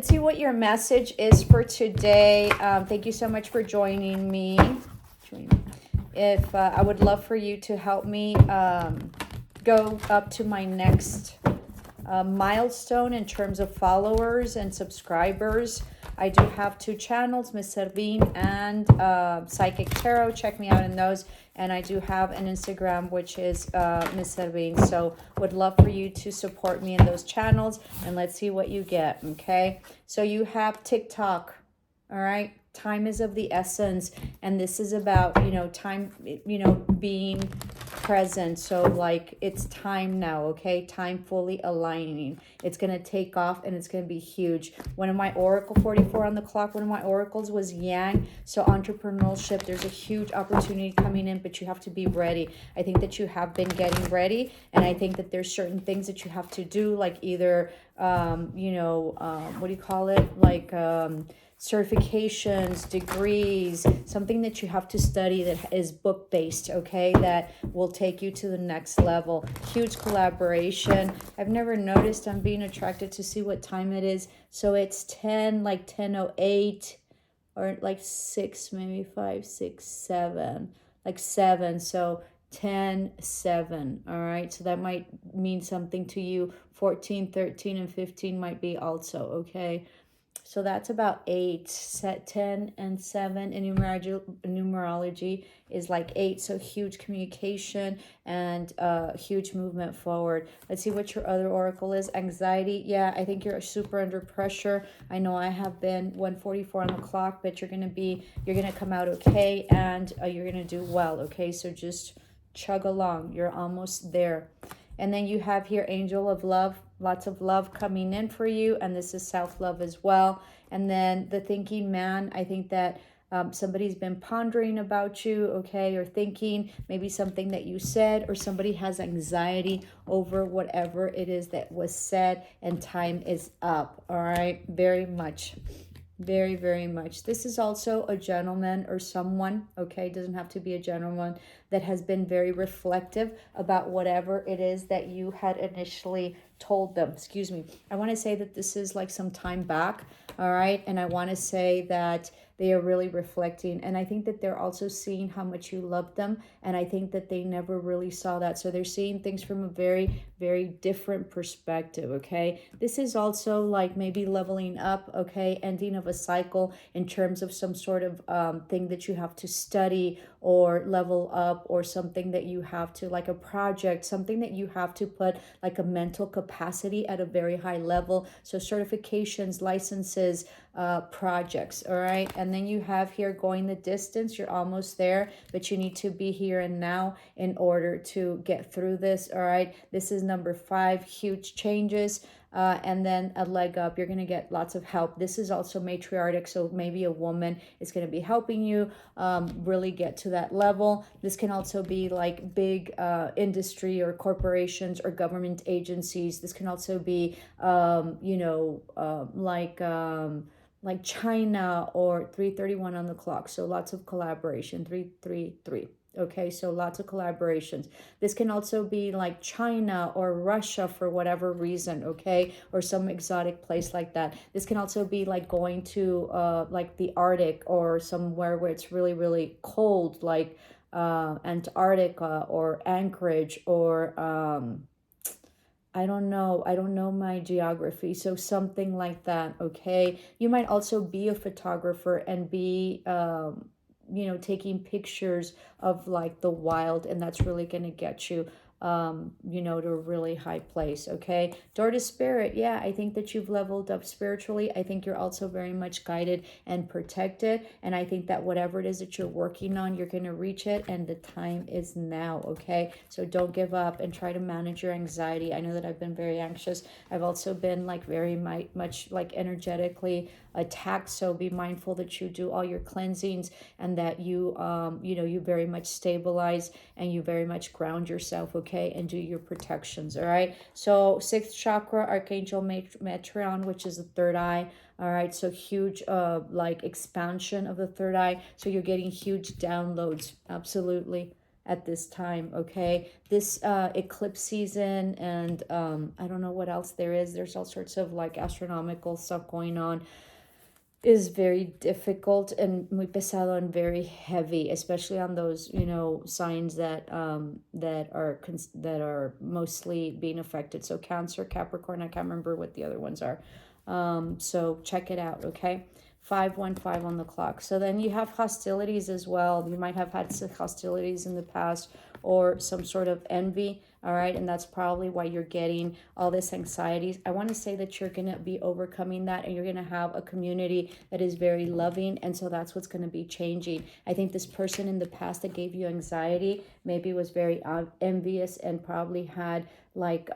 Let's see what your message is for today. Thank you so much for joining me. If I would love for you to help me go up to my next milestone in terms of followers and subscribers. I do have 2 channels, Miss Servine and Psychic Tarot. Check me out in those. And I do have an Instagram, which is Miss Servine. So would love for you to support me in those channels. And let's see what you get, okay? So you have TikTok, all right? Time is of the essence. And this is about, time, being present. So like it's time now, okay? Time fully aligning. It's going to take off and it's going to be huge. One of my oracle 44 on the clock, one of my oracles was Yang. So entrepreneurship, there's a huge opportunity coming in, but you have to be ready. I think that you have been getting ready, and I think that there's certain things that you have to do, like either what do you call it? Like certifications, degrees, something that you have to study that is book-based, okay, that will take you to the next level. Huge collaboration. I've never noticed I'm being attracted to see what time it is. So it's 10, like 10:08, or like 6, maybe 5, 6, 7, like 7. So 10:07. All right, so that might mean something to you. 14, 13, and 15 might be also, okay? So that's about 8. Set 10 and 7 in numerology is like 8. So huge communication and huge movement forward. Let's see what your other oracle is. Anxiety. Yeah, I think you're super under pressure. I know I have been 1:44 on the clock, but you're gonna come out okay, and you're gonna do well. Okay, so just chug along. You're almost there. And then you have here Angel of Love, lots of love coming in for you. And this is self-love as well. And then the thinking man, I think that somebody's been pondering about you, okay, or thinking maybe something that you said, or somebody has anxiety over whatever it is that was said, and time is up, all right? Very much. Very, very much. This is also a gentleman or someone, okay, doesn't have to be a gentleman, that has been very reflective about whatever it is that you had initially told them. Excuse me. I want to say that this is like some time back, all right? And I want to say that they are really reflecting. And I think that they're also seeing how much you love them. And I think that they never really saw that. So they're seeing things from a very, very different perspective, okay? This is also like maybe leveling up, okay? Ending of a cycle in terms of some sort of thing that you have to study or level up, or something that you have to, like a project, something that you have to put like a mental capacity at a very high level. So certifications, licenses, projects, all right? And then you have here going the distance. You're almost there, but you need to be here and now in order to get through this, all right? This is number 5, huge changes. And then a leg up. You're going to get lots of help. This is also matriarchic, so maybe a woman is going to be helping you really get to that level. This can also be like big industry or corporations or government agencies. This can also be, like China, or 3:31 on the clock. So lots of collaboration. 333. Okay, so lots of collaborations. This can also be like China or Russia for whatever reason, okay, or some exotic place like that. This can also be like going to like the Arctic, or somewhere where it's really, really cold, like Antarctica or Anchorage, or I don't know my geography. So something like that, okay? You might also be a photographer and be taking pictures of like the wild, and that's really going to get you to a really high place, okay? Door to spirit, yeah, I think that you've leveled up spiritually. I think you're also very much guided and protected, and I think that whatever it is that you're working on, you're going to reach it, and the time is now, okay? So don't give up and try to manage your anxiety. I know that I've been very anxious. I've also been like very much like energetically attacked, so be mindful that you do all your cleansings, and that you you very much stabilize and you very much ground yourself, okay, and do your protections, all right? So 6th chakra, Archangel Metron, which is the third eye, all right? So huge like expansion of the third eye, so you're getting huge downloads, absolutely. at this time, okay? This eclipse season, and I don't know what else there is. There's all sorts of like astronomical stuff going on, is very difficult and muy pesado and very heavy, especially on those, you know, signs that that are mostly being affected. So Cancer, Capricorn, I can't remember what the other ones are. So check it out, okay? 515 on the clock. So then you have hostilities as well. You might have had some hostilities in the past, or some sort of envy. All right. And that's probably why you're getting all this anxiety. I want to say that you're going to be overcoming that, and you're going to have a community that is very loving. And so that's what's going to be changing. I think this person in the past that gave you anxiety maybe was very envious, and probably had like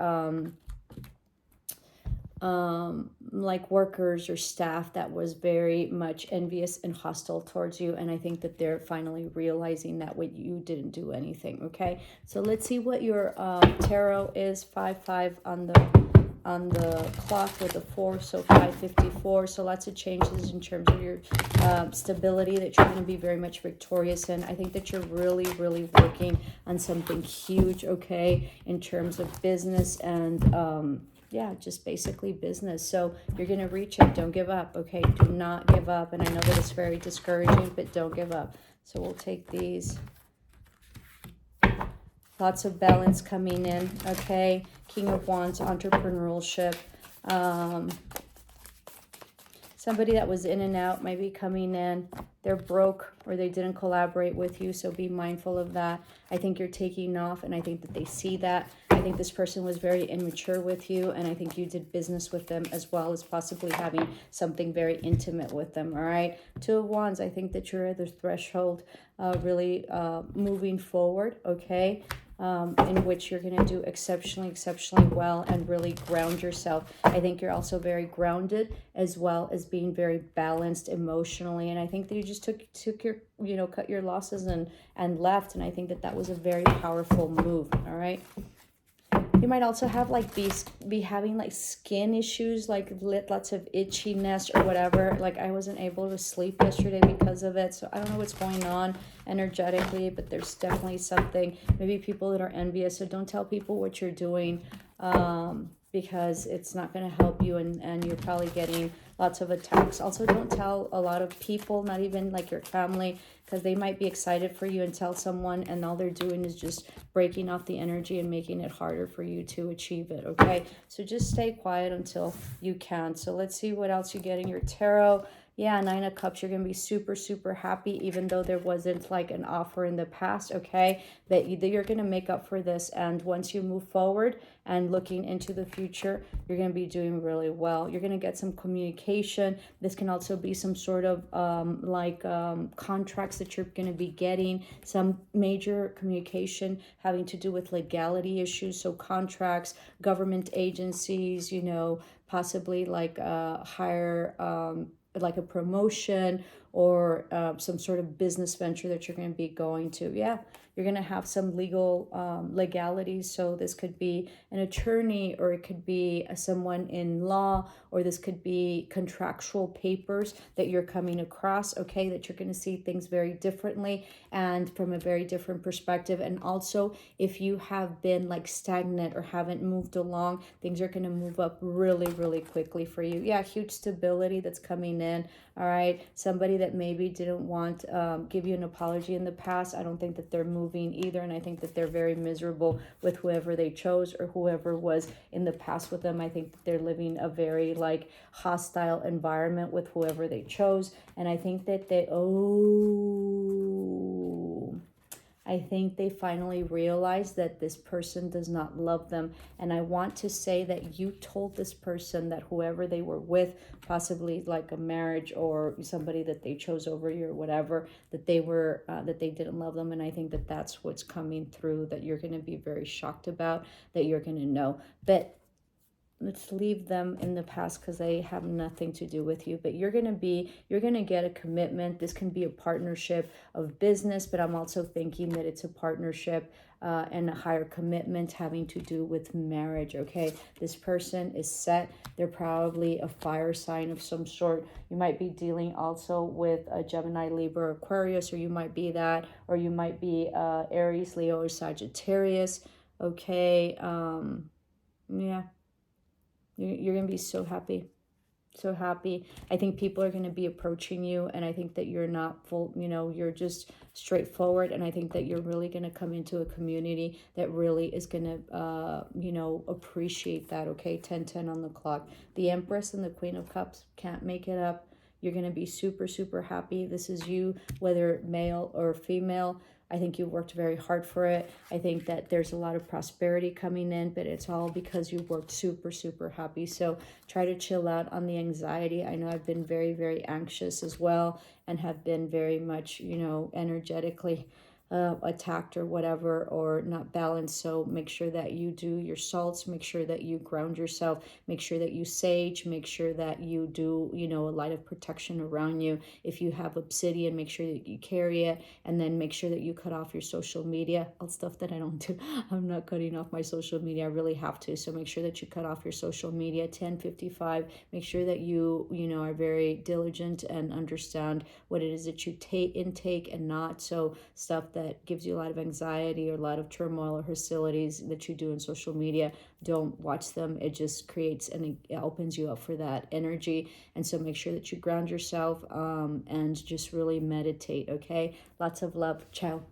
workers or staff that was very much envious and hostile towards you. And I think that they're finally realizing that what you didn't do anything. Okay, so let's see what your tarot is. 5-5 on the clock with a 4, so 554. So lots of changes in terms of your stability that you're going to be very much victorious in. I think that you're really, really working on something huge, okay, in terms of business and yeah, just basically business. So you're going to reach it. Don't give up, okay? Do not give up. And I know that it's very discouraging, but don't give up. So we'll take these. Lots of balance coming in, okay? King of Wands, entrepreneurship. Somebody that was in and out might be coming in. They're broke, or they didn't collaborate with you, so be mindful of that. I think you're taking off, and I think that they see that. I think this person was very immature with you, and I think you did business with them, as well as possibly having something very intimate with them, all right? 2 of Wands, I think that you're at the threshold, really moving forward, okay? In which you're going to do exceptionally well and really ground yourself. I think you're also very grounded, as well as being very balanced emotionally. And I think that you just took your, you know, cut your losses and left. And I think that that was a very powerful move. All right. You might also have like be having like skin issues, like lots of itchiness or whatever. Like I wasn't able to sleep yesterday because of it. So I don't know what's going on energetically, but there's definitely something. Maybe people that are envious. So don't tell people what you're doing, because it's not going to help you, and you're probably getting lots of attacks. Also, don't tell a lot of people, not even like your family, because they might be excited for you and tell someone, and all they're doing is just breaking off the energy and making it harder for you to achieve it, okay? So just stay quiet until you can. So let's see what else you get in your tarot. Yeah, 9 of Cups, you're going to be super happy, even though there wasn't like an offer in the past, okay? That you're going to make up for this. And once you move forward and looking into the future, you're going to be doing really well. You're going to get some communication. This can also be some sort of contracts that you're going to be getting, some major communication having to do with legality issues. So contracts, government agencies, you know, possibly like higher like a promotion, or some sort of business venture that you're going to be going to. Yeah, you're going to have some legal legalities. So this could be an attorney, or it could be someone in law, or this could be contractual papers that you're coming across, okay, that you're going to see things very differently and from a very different perspective. And also, if you have been like stagnant or haven't moved along, things are going to move up really quickly for you. Yeah, huge stability that's coming in. All right, somebody that maybe didn't want give you an apology in the past, I don't think that they're moving either, and I think that they're very miserable with whoever they chose, or whoever was in the past with them. I think that they're living a very like hostile environment with whoever they chose, and I think that I think they finally realized that this person does not love them. And I want to say that you told this person that whoever they were with, possibly like a marriage or somebody that they chose over you or whatever, that they were that they didn't love them. And I think that that's what's coming through, that you're going to be very shocked about, that you're going to know. But let's leave them in the past because they have nothing to do with you. But you're going to get a commitment. This can be a partnership of business, but I'm also thinking that it's a partnership and a higher commitment having to do with marriage. Okay, this person is set. They're probably a fire sign of some sort. You might be dealing also with a Gemini, Libra, Aquarius, or you might be that, or you might be Aries, Leo, or Sagittarius. Okay, yeah, you're gonna be so happy, so happy. I think people are going to be approaching you, and I think that you're not full, you're just straightforward, and I think that you're really going to come into a community that really is going to appreciate that. Okay, 10:10 on the clock. The Empress and the Queen of Cups, can't make it up. You're going to be super, super happy. This is you, whether male or female. I think you worked very hard for it. I think that there's a lot of prosperity coming in, but it's all because you worked super, super happy. So try to chill out on the anxiety. I know I've been very, very anxious as well, and have been very much, energetically attacked or whatever, or not balanced. So make sure that you do your salts, make sure that you ground yourself, make sure that you sage, make sure that you do, a light of protection around you. If you have obsidian, make sure that you carry it, and then make sure that you cut off your social media. All stuff that I don't do. I'm not cutting off my social media. I really have to. So make sure that you cut off your social media. 10:55. Make sure that you are very diligent and understand what it is that you intake and not. So stuff that gives you a lot of anxiety or a lot of turmoil or hostilities that you do in social media, don't watch them. It just creates and it opens you up for that energy. And so make sure that you ground yourself and just really meditate. Okay, lots of love. Ciao.